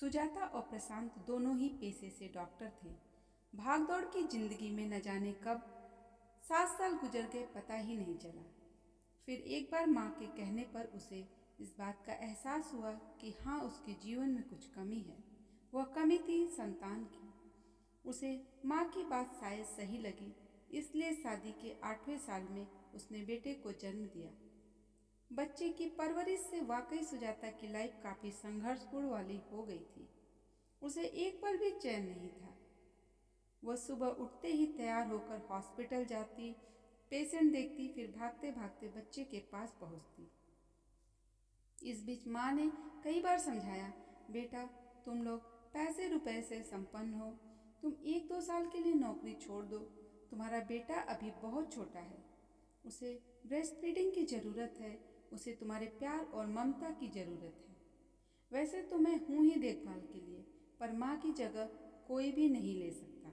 सुजाता और प्रशांत दोनों ही पेशे से डॉक्टर थे। भागदौड़ की जिंदगी में न जाने कब 7 साल गुजर गए पता ही नहीं चला। फिर एक बार माँ के कहने पर उसे इस बात का एहसास हुआ कि हाँ, उसके जीवन में कुछ कमी है। वह कमी थी संतान की। उसे माँ की बात शायद सही लगी, इसलिए शादी के 8वें साल में उसने बेटे को जन्म दिया। बच्चे की परवरिश से वाकई सुजाता की लाइफ काफ़ी संघर्षपूर्ण वाली हो गई थी। उसे एक पल भी चैन नहीं था। वह सुबह उठते ही तैयार होकर हॉस्पिटल जाती, पेशेंट देखती, फिर भागते भागते बच्चे के पास पहुंचती। इस बीच माँ ने कई बार समझाया, बेटा तुम लोग पैसे रुपए से संपन्न हो, तुम 1-2 साल के लिए नौकरी छोड़ दो। तुम्हारा बेटा अभी बहुत छोटा है, उसे ब्रेस्ट फीडिंग की ज़रूरत है, उसे तुम्हारे प्यार और ममता की ज़रूरत है। वैसे तो मैं हूँ ही देखभाल के लिए, पर माँ की जगह कोई भी नहीं ले सकता।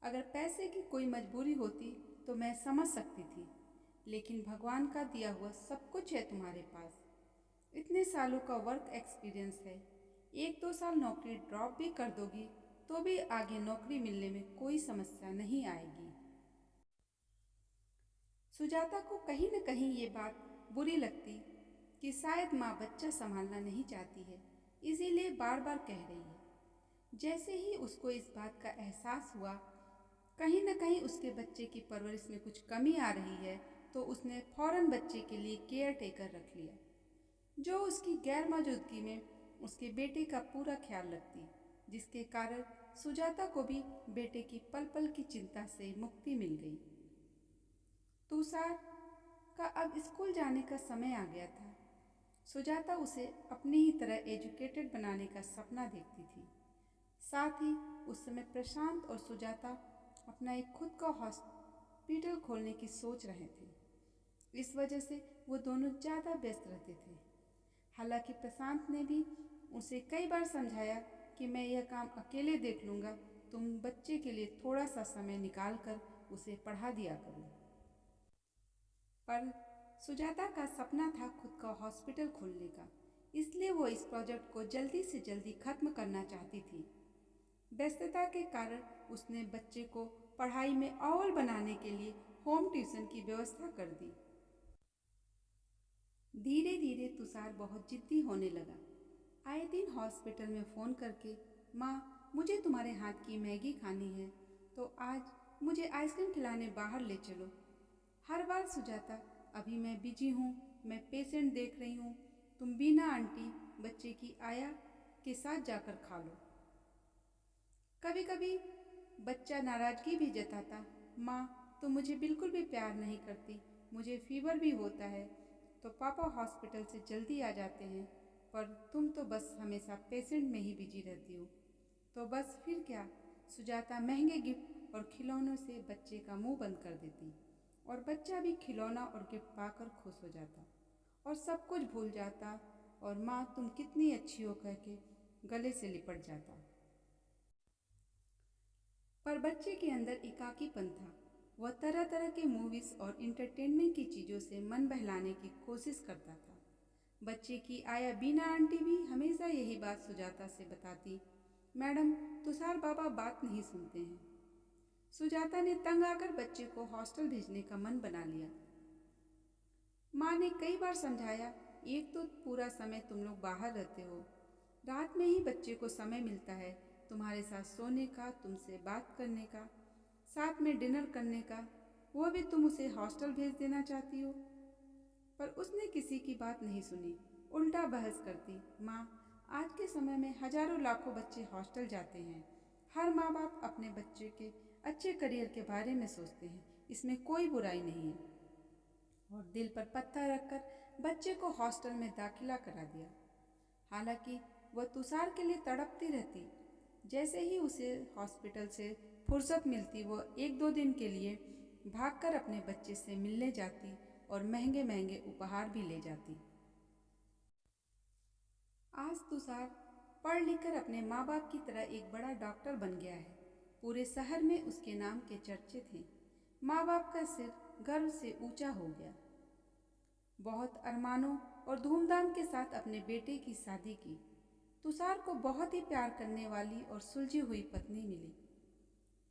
अगर पैसे की कोई मजबूरी होती तो मैं समझ सकती थी, लेकिन भगवान का दिया हुआ सब कुछ है तुम्हारे पास। इतने सालों का वर्क एक्सपीरियंस है, 1-2 साल नौकरी ड्रॉप भी कर दोगी तो भी आगे नौकरी मिलने में कोई समस्या नहीं आएगी। सुजाता को कहीं न कहीं ये बात बुरी लगती कि शायद माँ बच्चा संभालना नहीं चाहती है, इसीलिए बार बार कह रही है। जैसे ही उसको इस बात का एहसास हुआ कहीं न कहीं उसके बच्चे की परवरिश में कुछ कमी आ रही है, तो उसने फौरन बच्चे के लिए केयर टेकर रख लिया, जो उसकी गैर मौजूदगी में उसके बेटे का पूरा ख्याल रखती, जिसके कारण सुजाता को भी बेटे की पल पल की चिंता से मुक्ति मिल गई। तुषार का अब स्कूल जाने का समय आ गया था। सुजाता उसे अपनी ही तरह एजुकेटेड बनाने का सपना देखती थी। साथ ही उस समय प्रशांत और सुजाता अपना एक खुद का हॉस्पिटल खोलने की सोच रहे थे। इस वजह से वो दोनों ज़्यादा व्यस्त रहते थे। हालांकि प्रशांत ने भी उसे कई बार समझाया कि मैं यह काम अकेले देख लूँगा, तुम बच्चे के लिए थोड़ा सा समय निकाल कर उसे पढ़ा दिया करो। पर सुजाता का सपना था खुद का हॉस्पिटल खोलने का, इसलिए वो इस प्रोजेक्ट को जल्दी से जल्दी खत्म करना चाहती थी। व्यस्तता के कारण उसने बच्चे को पढ़ाई में अव्वल बनाने के लिए होम ट्यूशन की व्यवस्था कर दी। धीरे धीरे तुषार बहुत जिद्दी होने लगा। आए दिन हॉस्पिटल में फ़ोन करके, माँ मुझे तुम्हारे हाथ की मैगी खानी है, तो आज मुझे आइसक्रीम खिलाने बाहर ले चलो। हर बार सुजाता, अभी मैं बिजी हूँ, मैं पेशेंट देख रही हूँ, तुम बीना आंटी बच्चे की आया के साथ जाकर खा लो। कभी कभी बच्चा नाराज़गी भी जताता, माँ तुम मुझे बिल्कुल भी प्यार नहीं करती, मुझे फीवर भी होता है तो पापा हॉस्पिटल से जल्दी आ जाते हैं, पर तुम तो बस हमेशा पेशेंट में ही बिजी रहती हो। तो बस फिर क्या, सुजाता महंगे गिफ्ट और खिलौनों से बच्चे का मुंह बंद कर देती और बच्चा भी खिलौना और गिफ्ट पाकर खुश हो जाता और सब कुछ भूल जाता और माँ तुम कितनी अच्छी हो कह के गले से लिपट जाता। पर बच्चे के अंदर एकाकीपन था। वह तरह तरह के मूवीज़ और इंटरटेनमेंट की चीज़ों से मन बहलाने की कोशिश करता था। बच्चे की आया बीना आंटी भी हमेशा यही बात सुजाता से बताती, मैडम तुषार बाबा बात नहीं सुनते हैं। सुजाता ने तंग आकर बच्चे को हॉस्टल भेजने का मन बना लिया। माँ ने कई बार समझाया, एक तो पूरा समय तुम लोग बाहर रहते हो, रात में ही बच्चे को समय मिलता है तुम्हारे साथ सोने का, तुमसे बात करने का, साथ में डिनर करने का, वो भी तुम उसे हॉस्टल भेज देना चाहती हो। पर उसने किसी की बात नहीं सुनी, उल्टा बहस करती, माँ आज के समय में हजारों लाखों बच्चे हॉस्टल जाते हैं, हर माँ बाप अपने बच्चे के अच्छे करियर के बारे में सोचते हैं, इसमें कोई बुराई नहीं है। और दिल पर पत्थर रखकर बच्चे को हॉस्टल में दाखिला करा दिया। हालांकि वह तुषार के लिए तड़पती रहती। जैसे ही उसे हॉस्पिटल से फुर्सत मिलती, वो 1-2 दिन के लिए भागकर अपने बच्चे से मिलने जाती और महंगे महंगे उपहार भी ले जाती। आज तुषार पढ़ लिख कर अपने माँ बाप की तरह एक बड़ा डॉक्टर बन गया है। पूरे शहर में उसके नाम के चर्चे थे। माँ बाप का सिर गर्व से ऊंचा हो गया। बहुत अरमानों और धूमधाम के साथ अपने बेटे की शादी की। तुषार को बहुत ही प्यार करने वाली और सुलझी हुई पत्नी मिली।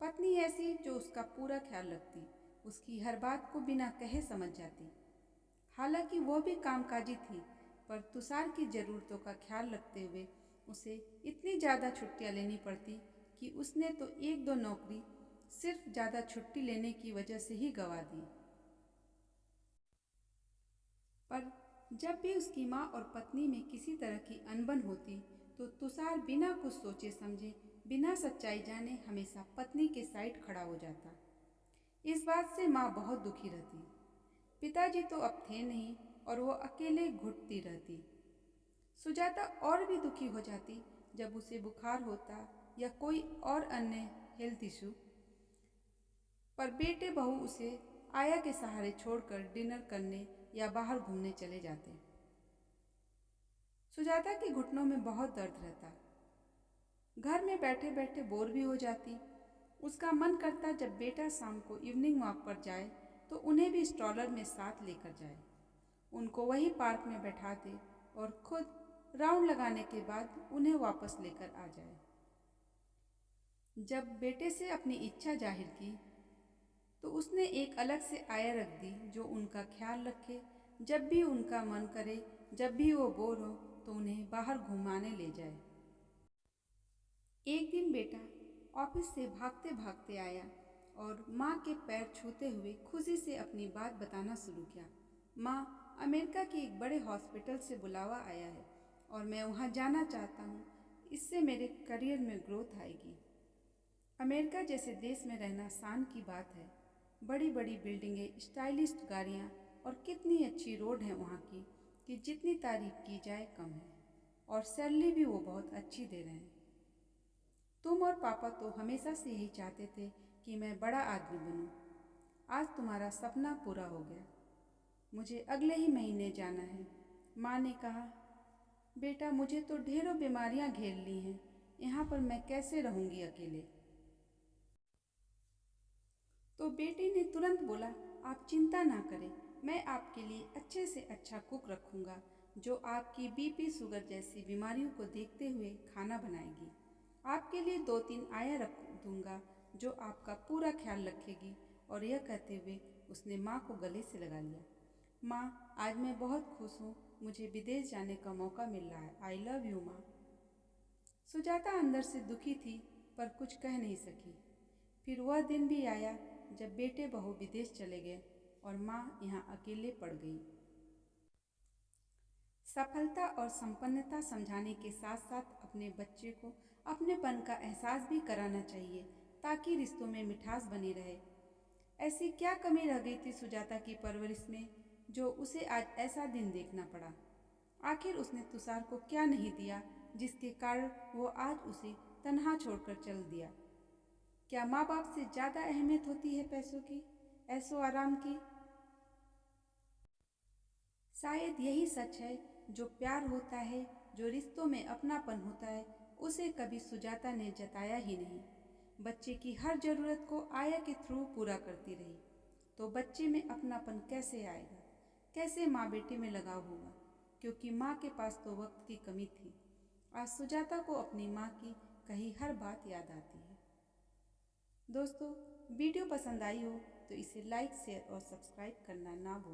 पत्नी ऐसी जो उसका पूरा ख्याल रखती, उसकी हर बात को बिना कहे समझ जाती। हालांकि वह भी कामकाजी थी, पर तुषार की ज़रूरतों का ख्याल रखते हुए उसे इतनी ज़्यादा छुट्टियां लेनी पड़ती कि उसने तो एक दो नौकरी सिर्फ ज़्यादा छुट्टी लेने की वजह से ही गंवा दी। पर जब भी उसकी माँ और पत्नी में किसी तरह की अनबन होती तो तुषार बिना कुछ सोचे समझे, बिना सच्चाई जाने हमेशा पत्नी के साइड खड़ा हो जाता। इस बात से माँ बहुत दुखी रहती। पिताजी तो अब थे नहीं और वो अकेले घुटती रहती। सुजाता और भी दुखी हो जाती जब उसे बुखार होता या कोई और अन्य हेल्थ इशू, पर बेटे बहू उसे आया के सहारे छोड़कर डिनर करने या बाहर घूमने चले जाते। सुजाता के घुटनों में बहुत दर्द रहता। घर में बैठे बैठे बोर भी हो जाती। उसका मन करता जब बेटा शाम को इवनिंग वॉक पर जाए तो उन्हें भी स्ट्रॉलर में साथ लेकर जाए, उनको वही पार्क में बैठा दे और खुद राउंड लगाने के बाद उन्हें वापस लेकर आ जाए। जब बेटे से अपनी इच्छा जाहिर की तो उसने एक अलग से आया रख दी जो उनका ख्याल रखे। जब भी उनका मन करे, जब भी वो बोर हो तो उन्हें बाहर घुमाने ले जाए। एक दिन बेटा ऑफिस से भागते भागते आया और माँ के पैर छूते हुए खुशी से अपनी बात बताना शुरू किया। माँ, अमेरिका के एक बड़े हॉस्पिटल से बुलावा आया है और मैं वहाँ जाना चाहता हूँ। इससे मेरे करियर में ग्रोथ आएगी। अमेरिका जैसे देश में रहना शान की बात है। बड़ी बड़ी बिल्डिंगें, स्टाइलिश गाड़ियाँ और कितनी अच्छी रोड है वहाँ की कि जितनी तारीफ की जाए कम है, और सैलरी भी वो बहुत अच्छी दे रहे हैं। तुम और पापा तो हमेशा से यही चाहते थे कि मैं बड़ा आदमी बनूं। आज तुम्हारा सपना पूरा हो गया। मुझे अगले ही महीने जाना है। माँ ने कहा, बेटा मुझे तो ढेरों बीमारियां घेर ली हैं, यहाँ पर मैं कैसे रहूँगी अकेले। तो बेटे ने तुरंत बोला, आप चिंता ना करें, मैं आपके लिए अच्छे से अच्छा कुक रखूँगा जो आपकी बीपी शुगर जैसी बीमारियों को देखते हुए खाना बनाएगी। आपके लिए 2-3 आया रख दूँगा जो आपका पूरा ख्याल रखेगी। और यह कहते हुए उसने माँ को गले से लगा लिया। माँ, आज मैं बहुत खुश हूँ, मुझे विदेश जाने का मौका मिल रहा है। आई लव यू माँ। सुजाता अंदर से दुखी थी पर कुछ कह नहीं सकी। फिर वह दिन भी आया जब बेटे बहू विदेश चले गए और माँ यहाँ अकेले पड़ गई। सफलता और संपन्नता समझाने के साथ साथ अपने बच्चे को अपनेपन का एहसास भी कराना चाहिए ताकि रिश्तों में मिठास बनी रहे। ऐसी क्या कमी रह गई थी सुजाता की परवरिश में जो उसे आज ऐसा दिन देखना पड़ा। आखिर उसने तुषार को क्या नहीं दिया जिसके कारण वो आज उसे तन्हा छोड़कर चल दिया। क्या माँ बाप से ज़्यादा अहमियत होती है पैसों की, ऐशो आराम की? शायद यही सच है। जो प्यार होता है, जो रिश्तों में अपनापन होता है, उसे कभी सुजाता ने जताया ही नहीं। बच्चे की हर ज़रूरत को आया के थ्रू पूरा करती रही, तो बच्चे में अपनापन कैसे आएगा, कैसे माँ बेटे में लगाव होगा? क्योंकि माँ के पास तो वक्त की कमी थी। आज सुजाता को अपनी माँ की कही हर बात याद आती है। दोस्तों, वीडियो पसंद आई हो तो इसे लाइक, शेयर और सब्सक्राइब करना ना भूलें।